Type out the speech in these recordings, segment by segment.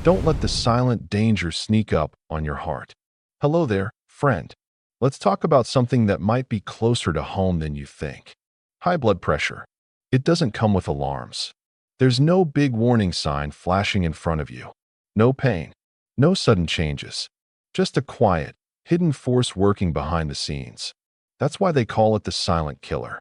Don't let the silent danger sneak up on your heart. Hello there, friend. Let's talk about something that might be closer to home than you think. High blood pressure. It doesn't come with alarms. There's no big warning sign flashing in front of you. No pain. No sudden changes. Just a quiet, hidden force working behind the scenes. That's why they call it the silent killer.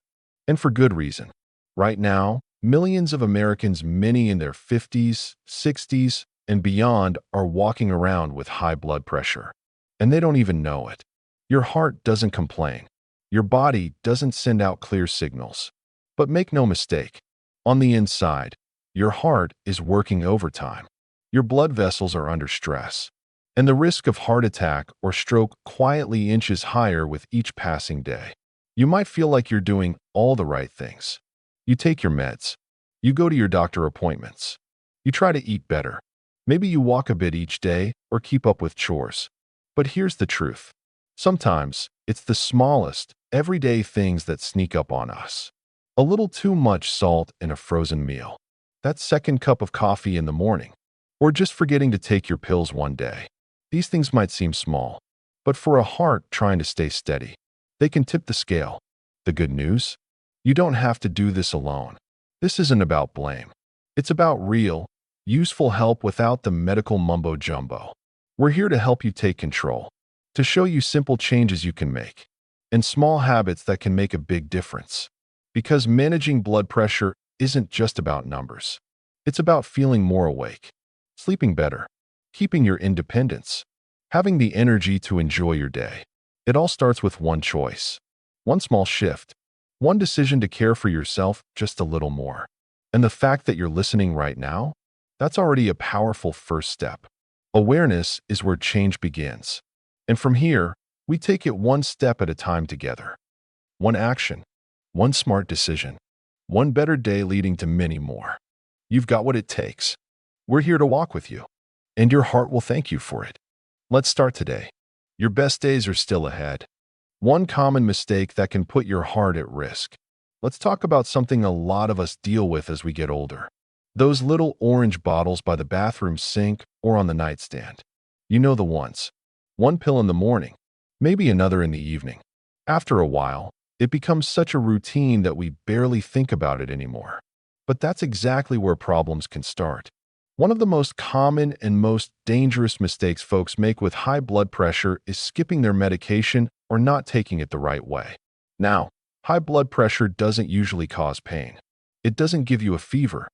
And for good reason. Right now, millions of Americans, many in their 50s, 60s, and beyond, are walking around with high blood pressure. And they don't even know it. Your heart doesn't complain. Your body doesn't send out clear signals. But make no mistake, on the inside, your heart is working overtime. Your blood vessels are under stress. And the risk of heart attack or stroke quietly inches higher with each passing day. You might feel like you're doing all the right things. You take your meds. You go to your doctor appointments. You try to eat better. Maybe you walk a bit each day or keep up with chores. But here's the truth. Sometimes it's the smallest, everyday things that sneak up on us. A little too much salt in a frozen meal. That second cup of coffee in the morning. Or just forgetting to take your pills one day. These things might seem small, but for a heart trying to stay steady, they can tip the scale. The good news? You don't have to do this alone. This isn't about blame. It's about real, useful help without the medical mumbo-jumbo. We're here to help you take control, to show you simple changes you can make, and small habits that can make a big difference. Because managing blood pressure isn't just about numbers. It's about feeling more awake, sleeping better, keeping your independence, having the energy to enjoy your day. It all starts with one choice, one small shift, one decision to care for yourself just a little more. And the fact that you're listening right now, that's already a powerful first step. Awareness is where change begins. And from here, we take it one step at a time together. One action, one smart decision, one better day leading to many more. You've got what it takes. We're here to walk with you, and your heart will thank you for it. Let's start today. Your best days are still ahead. One common mistake that can put your heart at risk. Let's talk about something a lot of us deal with as we get older. Those little orange bottles by the bathroom sink or on the nightstand. You know the ones. One pill in the morning, maybe another in the evening. After a while, it becomes such a routine that we barely think about it anymore. But that's exactly where problems can start. One of the most common and most dangerous mistakes folks make with high blood pressure is skipping their medication or not taking it the right way. Now, high blood pressure doesn't usually cause pain. It doesn't give you a fever.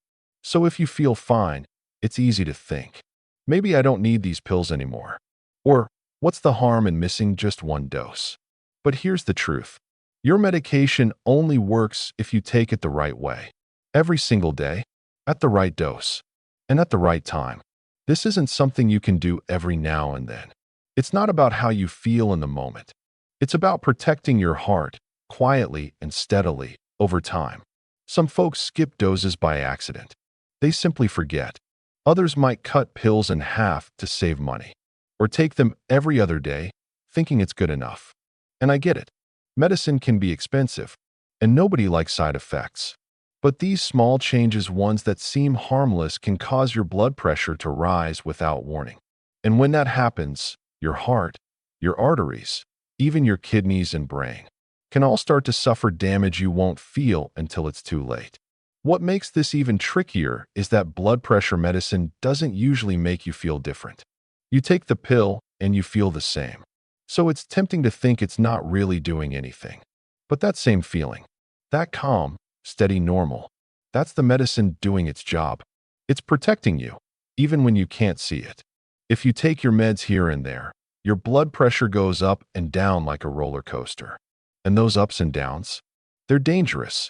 So if you feel fine, it's easy to think, maybe I don't need these pills anymore. Or, what's the harm in missing just one dose? But here's the truth. Your medication only works if you take it the right way. Every single day, at the right dose. And at the right time. This isn't something you can do every now and then. It's not about how you feel in the moment. It's about protecting your heart, quietly and steadily, over time. Some folks skip doses by accident. They simply forget. Others might cut pills in half to save money. Or take them every other day, thinking it's good enough. And I get it. Medicine can be expensive, and nobody likes side effects. But these small changes, ones that seem harmless, can cause your blood pressure to rise without warning. And when that happens, your heart, your arteries, even your kidneys and brain, can all start to suffer damage you won't feel until it's too late. What makes this even trickier is that blood pressure medicine doesn't usually make you feel different. You take the pill and you feel the same. So it's tempting to think it's not really doing anything. But that same feeling, that calm, steady normal, that's the medicine doing its job. It's protecting you, even when you can't see it. If you take your meds here and there, your blood pressure goes up and down like a roller coaster. And those ups and downs, they're dangerous.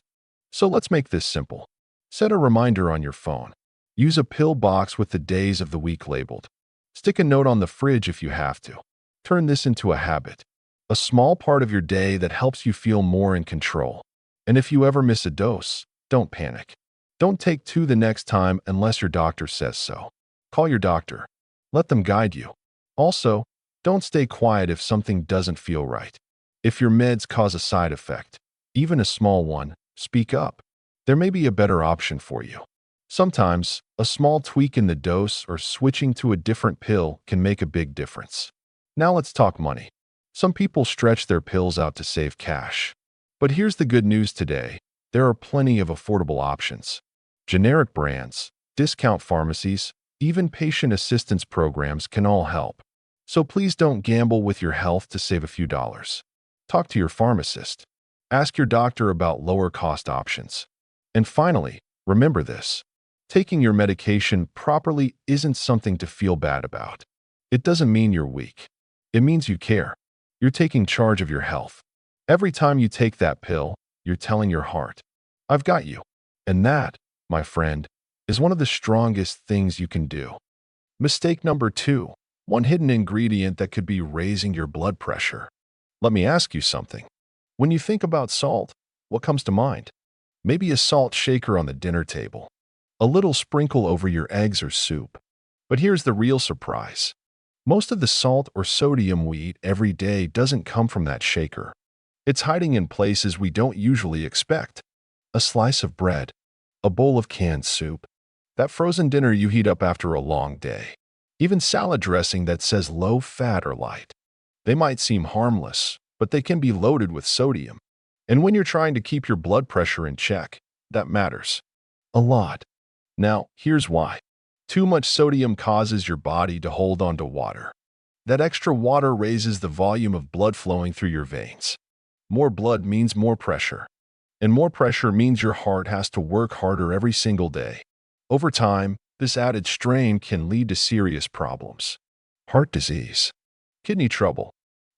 So let's make this simple. Set a reminder on your phone. Use a pill box with the days of the week labeled. Stick a note on the fridge if you have to. Turn this into a habit, a small part of your day that helps you feel more in control. And if you ever miss a dose, don't panic. Don't take two the next time unless your doctor says so. Call your doctor. Let them guide you. Also, don't stay quiet if something doesn't feel right. If your meds cause a side effect, even a small one, speak up. There may be a better option for you. Sometimes, a small tweak in the dose or switching to a different pill can make a big difference. Now let's talk money. Some people stretch their pills out to save cash. But here's the good news today. There are plenty of affordable options. Generic brands, discount pharmacies, even patient assistance programs can all help. So please don't gamble with your health to save a few dollars. Talk to your pharmacist. Ask your doctor about lower cost options. And finally, remember this. Taking your medication properly isn't something to feel bad about. It doesn't mean you're weak. It means you care. You're taking charge of your health. Every time you take that pill, you're telling your heart, I've got you. And that, my friend, is one of the strongest things you can do. Mistake number 2. One hidden ingredient that could be raising your blood pressure. Let me ask you something. When you think about salt, what comes to mind? Maybe a salt shaker on the dinner table. A little sprinkle over your eggs or soup. But here's the real surprise. Most of the salt or sodium we eat every day doesn't come from that shaker. It's hiding in places we don't usually expect. A slice of bread, a bowl of canned soup, that frozen dinner you heat up after a long day, even salad dressing that says low fat or light. They might seem harmless, but they can be loaded with sodium. And when you're trying to keep your blood pressure in check, that matters a lot. Now, here's why. Too much sodium causes your body to hold on to water. That extra water raises the volume of blood flowing through your veins. More blood means more pressure. And more pressure means your heart has to work harder every single day. Over time, this added strain can lead to serious problems. Heart disease, kidney trouble,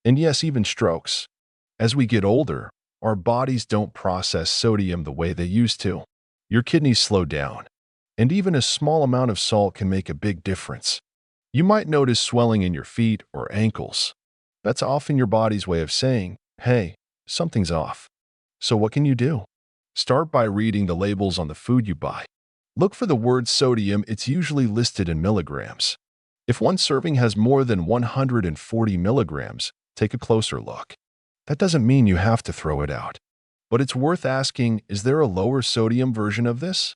and yes, even strokes. As we get older, our bodies don't process sodium the way they used to. Your kidneys slow down. And even a small amount of salt can make a big difference. You might notice swelling in your feet or ankles. That's often your body's way of saying, hey, something's off. So what can you do? Start by reading the labels on the food you buy. Look for the word sodium. It's usually listed in milligrams. If one serving has more than 140 milligrams, take a closer look. That doesn't mean you have to throw it out. But it's worth asking, is there a lower sodium version of this?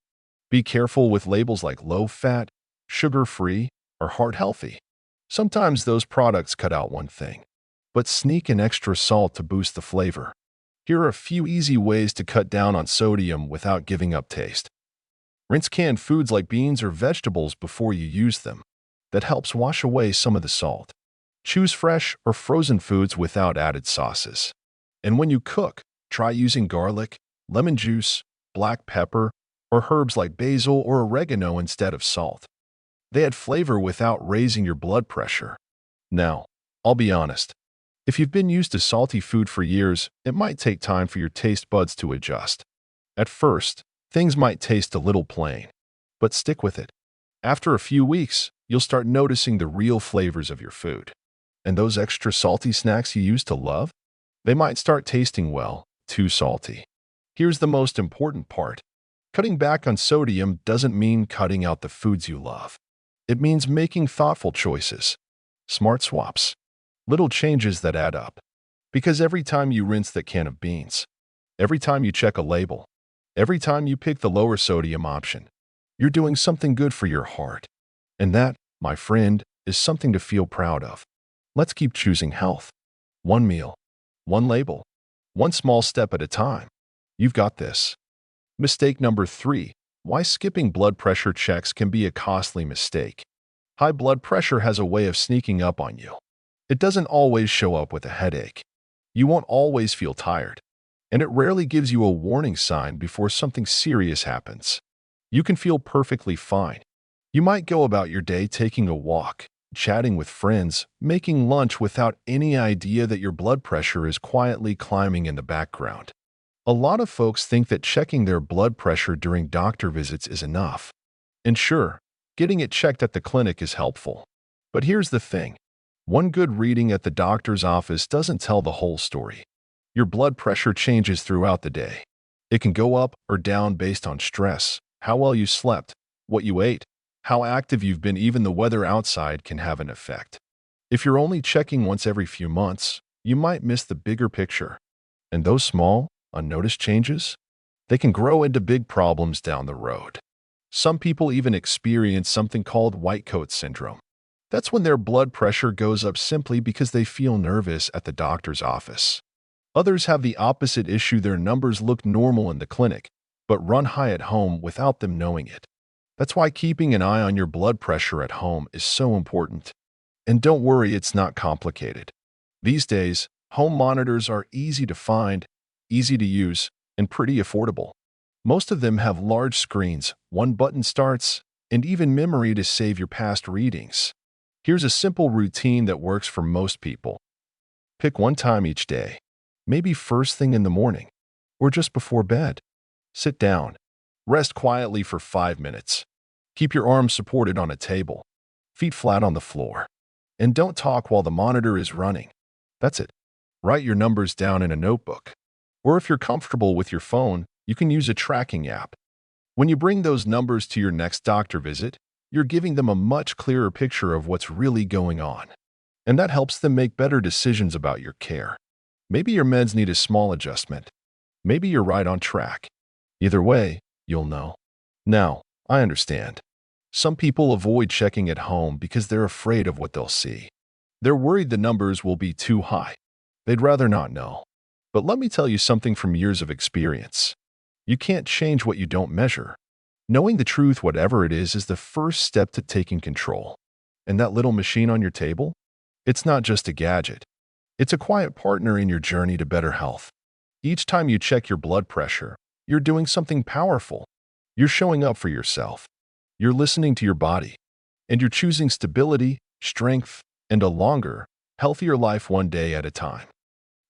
Be careful with labels like low-fat, sugar-free, or heart-healthy. Sometimes those products cut out one thing, but sneak in extra salt to boost the flavor. Here are a few easy ways to cut down on sodium without giving up taste. Rinse canned foods like beans or vegetables before you use them. That helps wash away some of the salt. Choose fresh or frozen foods without added sauces. And when you cook, try using garlic, lemon juice, black pepper, or herbs like basil or oregano instead of salt. They add flavor without raising your blood pressure. Now, I'll be honest. If you've been used to salty food for years, it might take time for your taste buds to adjust. At first, things might taste a little plain, but stick with it. After a few weeks, you'll start noticing the real flavors of your food. And those extra salty snacks you used to love? They might start tasting, well, too salty. Here's the most important part. Cutting back on sodium doesn't mean cutting out the foods you love. It means making thoughtful choices, smart swaps, little changes that add up. Because every time you rinse that can of beans, every time you check a label, every time you pick the lower sodium option, you're doing something good for your heart. And that, my friend, is something to feel proud of. Let's keep choosing health. One meal, one label, one small step at a time. You've got this. Mistake number 3. Why skipping blood pressure checks can be a costly mistake. High blood pressure has a way of sneaking up on you. It doesn't always show up with a headache. You won't always feel tired. And it rarely gives you a warning sign before something serious happens. You can feel perfectly fine. You might go about your day taking a walk, chatting with friends, making lunch without any idea that your blood pressure is quietly climbing in the background. A lot of folks think that checking their blood pressure during doctor visits is enough. And sure, getting it checked at the clinic is helpful. But here's the thing. One good reading at the doctor's office doesn't tell the whole story. Your blood pressure changes throughout the day. It can go up or down based on stress, how well you slept, what you ate, how active you've been. Even the weather outside can have an effect. If you're only checking once every few months, you might miss the bigger picture. And those small, unnoticed changes, they can grow into big problems down the road. Some people even experience something called white coat syndrome. That's when their blood pressure goes up simply because they feel nervous at the doctor's office. Others have the opposite issue. Their numbers look normal in the clinic, but run high at home without them knowing it. That's why keeping an eye on your blood pressure at home is so important. And don't worry, it's not complicated. These days, home monitors are easy to find, easy to use, and pretty affordable. Most of them have large screens, one button starts, and even memory to save your past readings. Here's a simple routine that works for most people. Pick one time each day, maybe first thing in the morning, or just before bed. Sit down. Rest quietly for 5 minutes. Keep your arms supported on a table, feet flat on the floor. And don't talk while the monitor is running. That's it. Write your numbers down in a notebook. Or if you're comfortable with your phone, you can use a tracking app. When you bring those numbers to your next doctor visit, you're giving them a much clearer picture of what's really going on. And that helps them make better decisions about your care. Maybe your meds need a small adjustment. Maybe you're right on track. Either way, you'll know. Now, I understand. Some people avoid checking at home because they're afraid of what they'll see. They're worried the numbers will be too high. They'd rather not know. But let me tell you something from years of experience. You can't change what you don't measure. Knowing the truth, whatever it is the first step to taking control. And that little machine on your table? It's not just a gadget. It's a quiet partner in your journey to better health. Each time you check your blood pressure, you're doing something powerful. You're showing up for yourself. You're listening to your body. And you're choosing stability, strength, and a longer, healthier life one day at a time.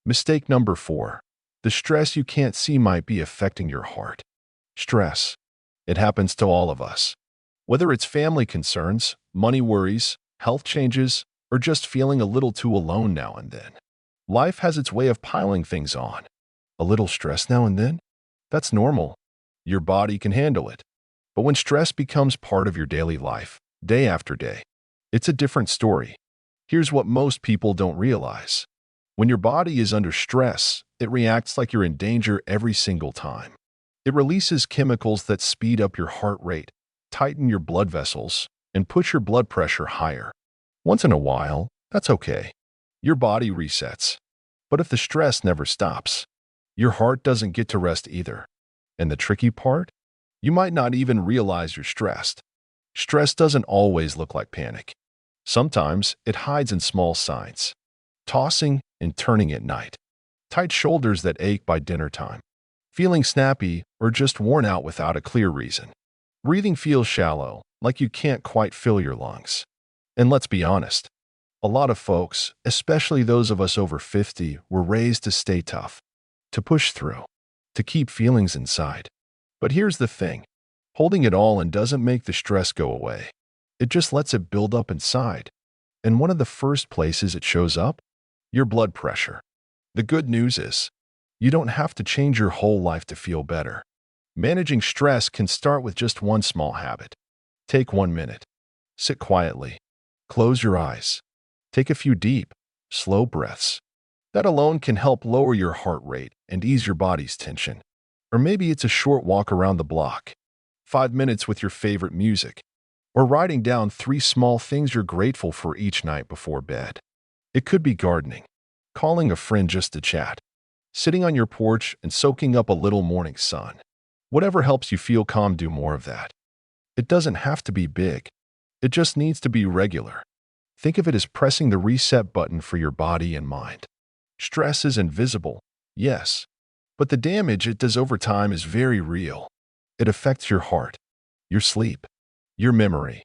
Mistake number 4. The stress you can't see might be affecting your heart. Stress. It happens to all of us. Whether it's family concerns, money worries, health changes, or just feeling a little too alone now and then. Life has its way of piling things on. A little stress now and then? That's normal. Your body can handle it. But when stress becomes part of your daily life, day after day, it's a different story. Here's what most people don't realize. When your body is under stress, it reacts like you're in danger every single time. It releases chemicals that speed up your heart rate, tighten your blood vessels, and push your blood pressure higher. Once in a while, that's okay. Your body resets. But if the stress never stops, your heart doesn't get to rest either. And the tricky part? You might not even realize you're stressed. Stress doesn't always look like panic. Sometimes it hides in small signs. Tossing and turning at night. Tight shoulders that ache by dinner time. Feeling snappy or just worn out without a clear reason. Breathing feels shallow, like you can't quite fill your lungs. And let's be honest, a lot of folks, especially those of us over 50, were raised to stay tough, to push through, to keep feelings inside. But here's the thing, holding it all in doesn't make the stress go away. It just lets it build up inside. And one of the first places it shows up? Your blood pressure. The good news is, you don't have to change your whole life to feel better. Managing stress can start with just one small habit. Take 1 minute. Sit quietly. Close your eyes. Take a few deep, slow breaths. That alone can help lower your heart rate and ease your body's tension. Or maybe it's a short walk around the block, 5 minutes with your favorite music, or writing down 3 small things you're grateful for each night before bed. It could be gardening, calling a friend just to chat, sitting on your porch and soaking up a little morning sun. Whatever helps you feel calm, do more of that. It doesn't have to be big. It just needs to be regular. Think of it as pressing the reset button for your body and mind. Stress is invisible, yes, but the damage it does over time is very real. It affects your heart, your sleep, your memory,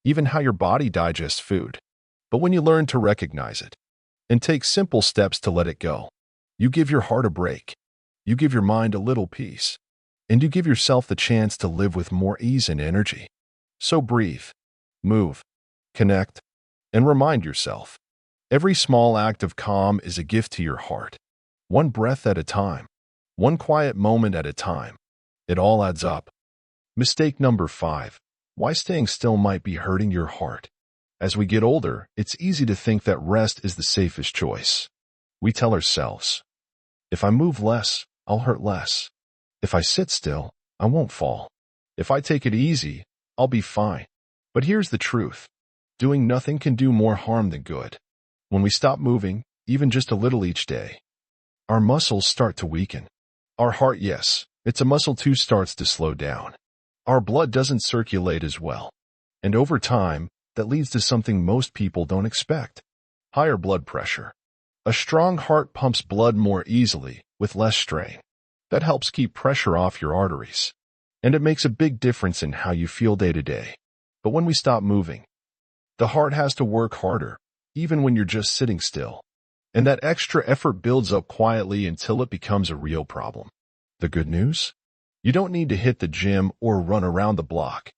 even how your body digests food. But when you learn to recognize it and take simple steps to let it go, you give your heart a break. You give your mind a little peace. And you give yourself the chance to live with more ease and energy. So breathe, move, connect, and remind yourself. Every small act of calm is a gift to your heart. One breath at a time. One quiet moment at a time. It all adds up. Mistake number 5. Why staying still might be hurting your heart. As we get older, it's easy to think that rest is the safest choice. We tell ourselves, if I move less, I'll hurt less. If I sit still, I won't fall. If I take it easy, I'll be fine. But here's the truth. Doing nothing can do more harm than good. When we stop moving, even just a little each day, our muscles start to weaken. Our heart, yes, it's a muscle too, starts to slow down. Our blood doesn't circulate as well. And over time, that leads to something most people don't expect: higher blood pressure. A strong heart pumps blood more easily, with less strain. That helps keep pressure off your arteries. And it makes a big difference in how you feel day to day. But when we stop moving, the heart has to work harder, even when you're just sitting still. And that extra effort builds up quietly until it becomes a real problem. The good news? You don't need to hit the gym or run around the block.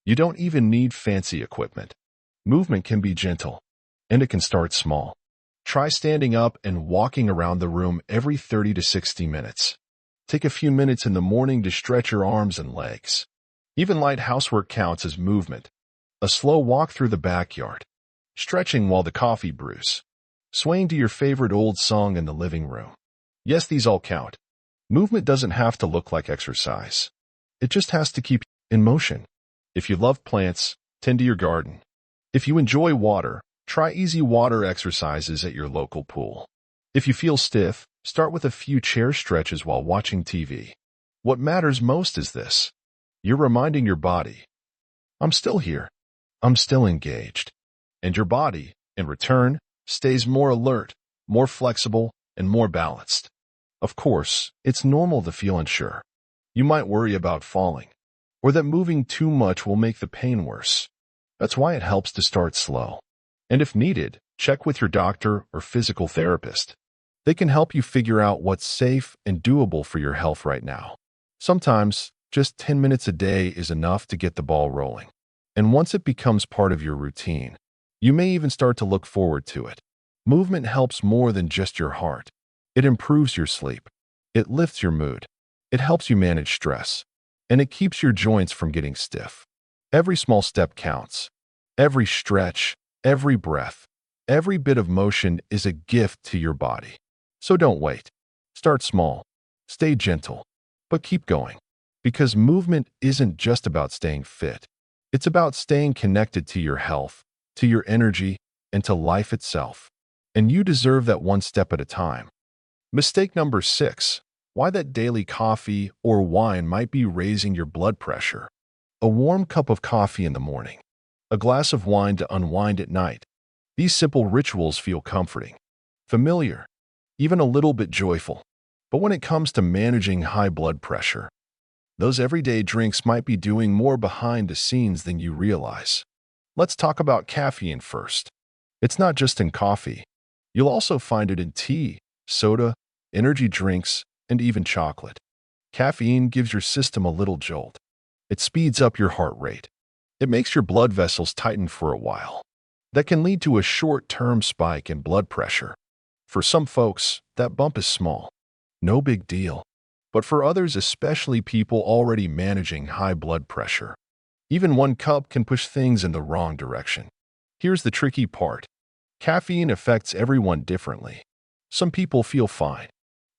You don't even need fancy equipment. Movement can be gentle, and it can start small. Try standing up and walking around the room every 30 to 60 minutes. Take a few minutes in the morning to stretch your arms and legs. Even light housework counts as movement. A slow walk through the backyard, stretching while the coffee brews, swaying to your favorite old song in the living room. Yes, these all count. Movement doesn't have to look like exercise. It just has to keep you in motion. If you love plants, tend to your garden. If you enjoy water, try easy water exercises at your local pool. If you feel stiff, start with a few chair stretches while watching TV. What matters most is this: you're reminding your body, I'm still here. I'm still engaged. And your body, in return, stays more alert, more flexible, and more balanced. Of course, it's normal to feel unsure. You might worry about falling, or that moving too much will make the pain worse. That's why it helps to start slow. And if needed, check with your doctor or physical therapist. They can help you figure out what's safe and doable for your health right now. Sometimes, just 10 minutes a day is enough to get the ball rolling. And once it becomes part of your routine, you may even start to look forward to it. Movement helps more than just your heart. It improves your sleep. It lifts your mood. It helps you manage stress. And it keeps your joints from getting stiff. Every small step counts. Every stretch, every breath, every bit of motion is a gift to your body. So don't wait. Start small. Stay gentle. But keep going. Because movement isn't just about staying fit. It's about staying connected to your health, to your energy, and to life itself. And you deserve that one step at a time. Mistake number 6. Why that daily coffee or wine might be raising your blood pressure. A warm cup of coffee in the morning. A glass of wine to unwind at night. These simple rituals feel comforting, familiar, even a little bit joyful. But when it comes to managing high blood pressure, those everyday drinks might be doing more behind the scenes than you realize. Let's talk about caffeine first. It's not just in coffee. You'll also find it in tea, soda, energy drinks, and even chocolate. Caffeine gives your system a little jolt. It speeds up your heart rate. It makes your blood vessels tighten for a while. That can lead to a short-term spike in blood pressure. For some folks, that bump is small. No big deal. But for others, especially people already managing high blood pressure, even one cup can push things in the wrong direction. Here's the tricky part. Caffeine affects everyone differently. Some people feel fine.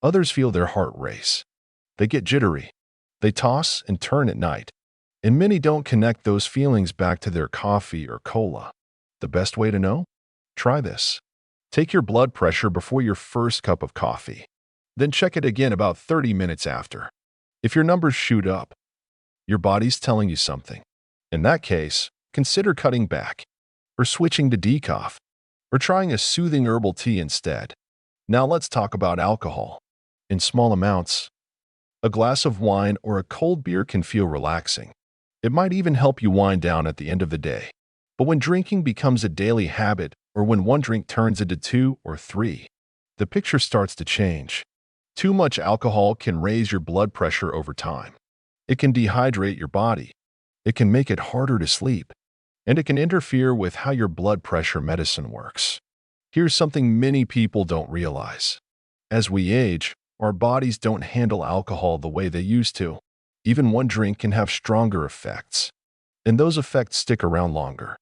Others feel their heart race. They get jittery. They toss and turn at night. And many don't connect those feelings back to their coffee or cola. The best way to know? Try this. Take your blood pressure before your first cup of coffee. Then check it again about 30 minutes after. If your numbers shoot up, your body's telling you something. In that case, consider cutting back, or switching to decaf, or trying a soothing herbal tea instead. Now let's talk about alcohol. In small amounts, a glass of wine or a cold beer can feel relaxing. It might even help you wind down at the end of the day. But when drinking becomes a daily habit, or when one drink turns into 2 or 3, the picture starts to change. Too much alcohol can raise your blood pressure over time. It can dehydrate your body. It can make it harder to sleep. And it can interfere with how your blood pressure medicine works. Here's something many people don't realize. As we age, our bodies don't handle alcohol the way they used to. Even one drink can have stronger effects. And those effects stick around longer.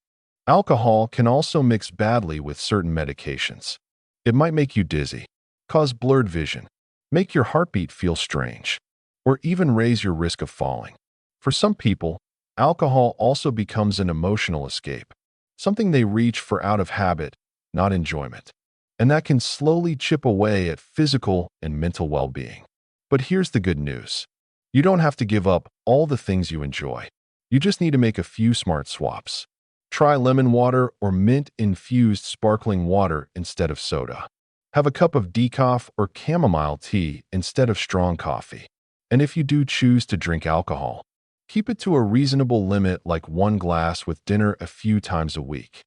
Alcohol can also mix badly with certain medications. It might make you dizzy, cause blurred vision, make your heartbeat feel strange, or even raise your risk of falling. For some people, alcohol also becomes an emotional escape, something they reach for out of habit, not enjoyment. And that can slowly chip away at physical and mental well-being. But here's the good news. You don't have to give up all the things you enjoy. You just need to make a few smart swaps. Try lemon water or mint-infused sparkling water instead of soda. Have a cup of decaf or chamomile tea instead of strong coffee. And if you do choose to drink alcohol, keep it to a reasonable limit like one glass with dinner a few times a week.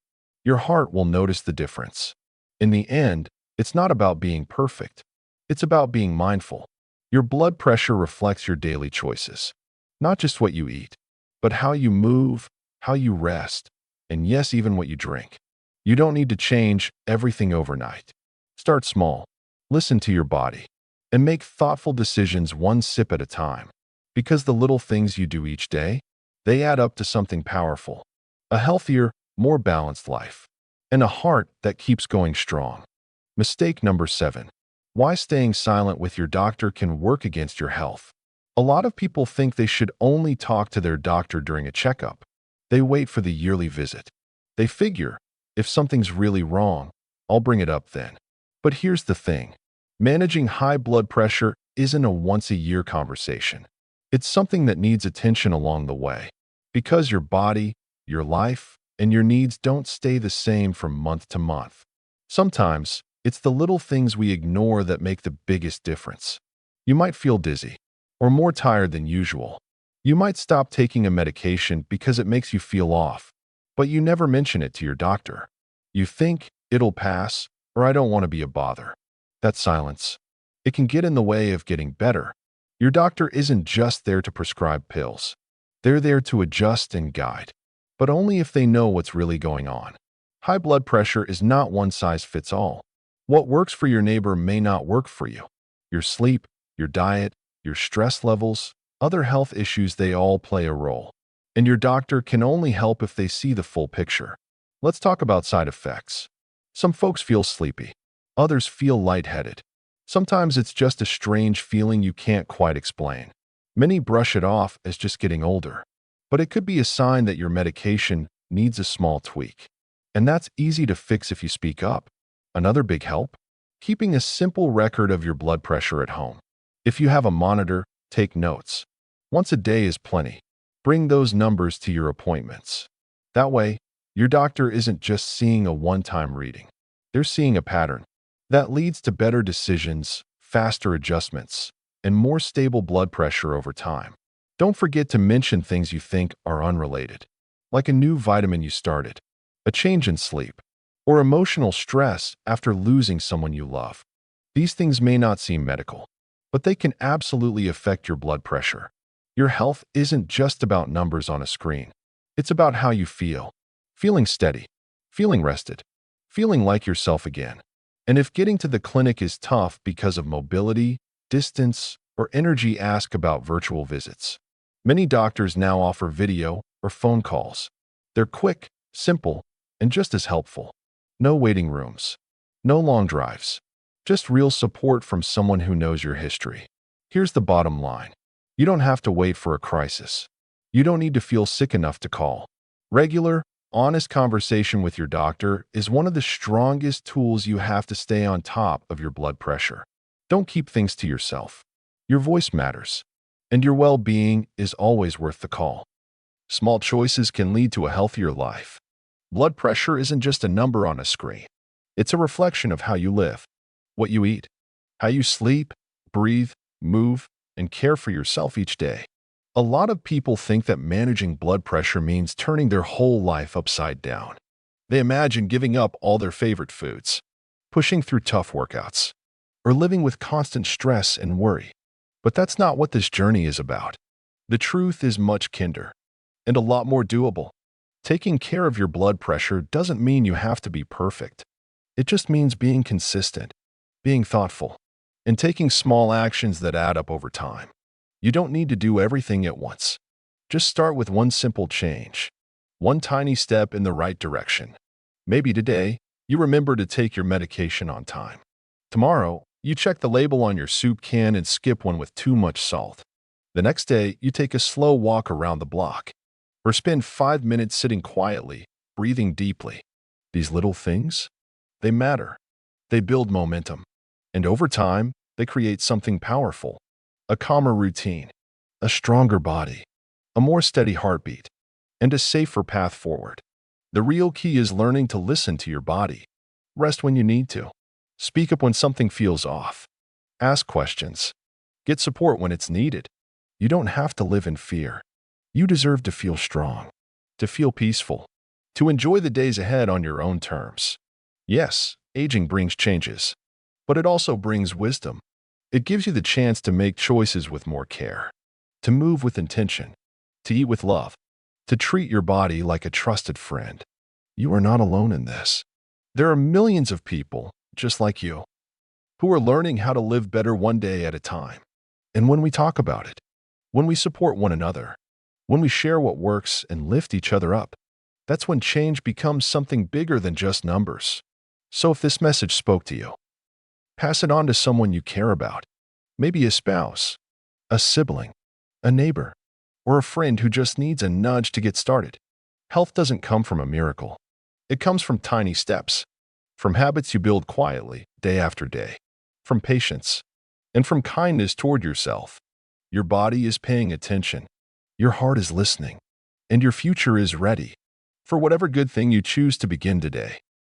Your heart will notice the difference. In the end, it's not about being perfect. It's about being mindful. Your blood pressure reflects your daily choices. Not just what you eat, but how you move, how you rest, and yes, even what you drink. You don't need to change everything overnight. Start small, listen to your body, and make thoughtful decisions one sip at a time. Because the little things you do each day, they add up to something powerful. A healthier, more balanced life. And a heart that keeps going strong. Mistake number 7. Why staying silent with your doctor can work against your health. A lot of people think they should only talk to their doctor during a checkup. They wait for the yearly visit. They figure, if something's really wrong, I'll bring it up then. But here's the thing. Managing high blood pressure isn't a once-a-year conversation. It's something that needs attention along the way. Because your body, your life, and your needs don't stay the same from month to month. Sometimes, it's the little things we ignore that make the biggest difference. You might feel dizzy, or more tired than usual. You might stop taking a medication because it makes you feel off, but you never mention it to your doctor. You think, it'll pass, or I don't want to be a bother. That silence. It can get in the way of getting better. Your doctor isn't just there to prescribe pills. They're there to adjust and guide, but only if they know what's really going on. High blood pressure is not one size fits all. What works for your neighbor may not work for you. Your sleep, your diet, your stress levels, other health issues, they all play a role. And your doctor can only help if they see the full picture. Let's talk about side effects. Some folks feel sleepy. Others feel lightheaded. Sometimes it's just a strange feeling you can't quite explain. Many brush it off as just getting older. But it could be a sign that your medication needs a small tweak. And that's easy to fix if you speak up. Another big help? Keeping a simple record of your blood pressure at home. If you have a monitor, take notes. Once a day is plenty. Bring those numbers to your appointments. That way, your doctor isn't just seeing a one-time reading. They're seeing a pattern. That leads to better decisions, faster adjustments, and more stable blood pressure over time. Don't forget to mention things you think are unrelated, like a new vitamin you started, a change in sleep, or emotional stress after losing someone you love. These things may not seem medical, but they can absolutely affect your blood pressure. Your health isn't just about numbers on a screen. It's about how you feel. Feeling steady, feeling rested, feeling like yourself again. And if getting to the clinic is tough because of mobility, distance, or energy, ask about virtual visits. Many doctors now offer video or phone calls. They're quick, simple, and just as helpful. No waiting rooms. No long drives. Just real support from someone who knows your history. Here's the bottom line. You don't have to wait for a crisis. You don't need to feel sick enough to call. Regular, honest conversation with your doctor is one of the strongest tools you have to stay on top of your blood pressure. Don't keep things to yourself. Your voice matters, and your well-being is always worth the call. Small choices can lead to a healthier life. Blood pressure isn't just a number on a screen. It's a reflection of how you live, what you eat, how you sleep, breathe, move, and care for yourself each day. A lot of people think that managing blood pressure means turning their whole life upside down. They imagine giving up all their favorite foods, pushing through tough workouts, or living with constant stress and worry. But that's not what this journey is about. The truth is much kinder and a lot more doable. Taking care of your blood pressure doesn't mean you have to be perfect. It just means being consistent, being thoughtful, and taking small actions that add up over time. You don't need to do everything at once. Just start with one simple change, one tiny step in the right direction. Maybe today, you remember to take your medication on time. Tomorrow, you check the label on your soup can and skip one with too much salt. The next day, you take a slow walk around the block, or spend 5 minutes sitting quietly, breathing deeply. These little things, they matter. They build momentum. And over time, they create something powerful. A calmer routine, a stronger body, a more steady heartbeat, and a safer path forward. The real key is learning to listen to your body. Rest when you need to. Speak up when something feels off. Ask questions. Get support when it's needed. You don't have to live in fear. You deserve to feel strong, to feel peaceful, to enjoy the days ahead on your own terms. Yes, aging brings changes, but it also brings wisdom. It gives you the chance to make choices with more care, to move with intention, to eat with love, to treat your body like a trusted friend. You are not alone in this. There are millions of people, just like you, who are learning how to live better one day at a time. And when we talk about it, when we support one another, when we share what works and lift each other up, that's when change becomes something bigger than just numbers. So if this message spoke to you, pass it on to someone you care about, maybe a spouse, a sibling, a neighbor, or a friend who just needs a nudge to get started. Health doesn't come from a miracle. It comes from tiny steps, from habits you build quietly, day after day, from patience, and from kindness toward yourself. Your body is paying attention, your heart is listening, and your future is ready for whatever good thing you choose to begin today.